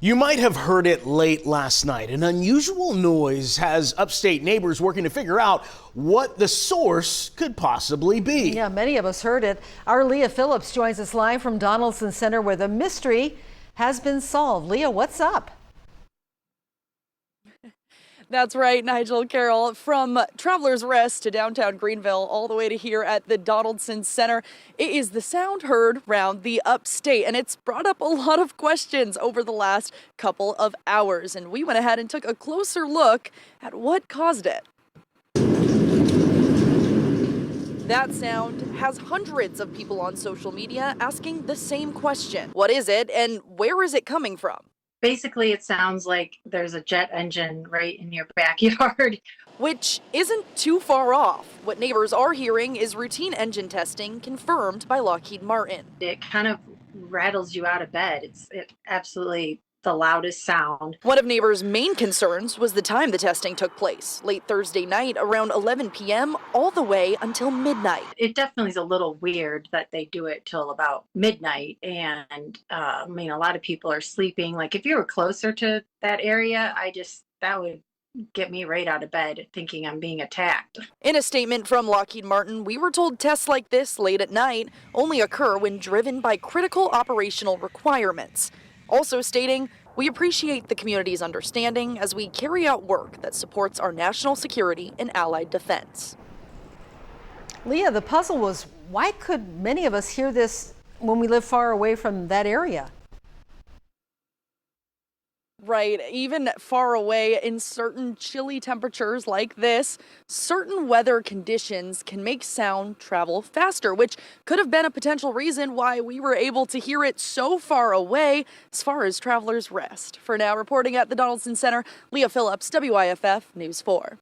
You might have heard it late last night. An unusual noise has upstate neighbors working to figure out what the source could possibly be. Yeah, many of us heard it. Our Leah Phillips joins us live from Donaldson Center where the mystery has been solved. Leah, what's up? That's right, Nigel, Carol. From Travelers Rest to downtown Greenville, all the way to here at the Donaldson Center, it is the sound heard round the upstate, and it's brought up a lot of questions over the last couple of hours. And we went ahead and took a closer look at what caused it. That sound has hundreds of people on social media asking the same question. What is it, and where is it coming from? Basically, it sounds like there's a jet engine right in your backyard. Which isn't too far off. What neighbors are hearing is routine engine testing confirmed by Lockheed Martin. It kind of rattles you out of bed. It's absolutely the loudest sound. One of neighbors' main concerns was the time the testing took place, late Thursday night around 11 p.m. all the way until midnight. It definitely is a little weird that they do it till about midnight. And a lot of people are sleeping. Like if you were closer to that area, that would get me right out of bed thinking I'm being attacked. In a statement from Lockheed Martin, we were told tests like this late at night only occur when driven by critical operational requirements. Also stating, we appreciate the community's understanding as we carry out work that supports our national security and allied defense. Leah, the puzzle was, why could many of us hear this when we live far away from that area? Right, even far away in certain chilly temperatures like this, certain weather conditions can make sound travel faster, which could have been a potential reason why we were able to hear it so far away as far as Travelers Rest. For now, reporting at the Donaldson Center, Leah Phillips, WIFF News 4.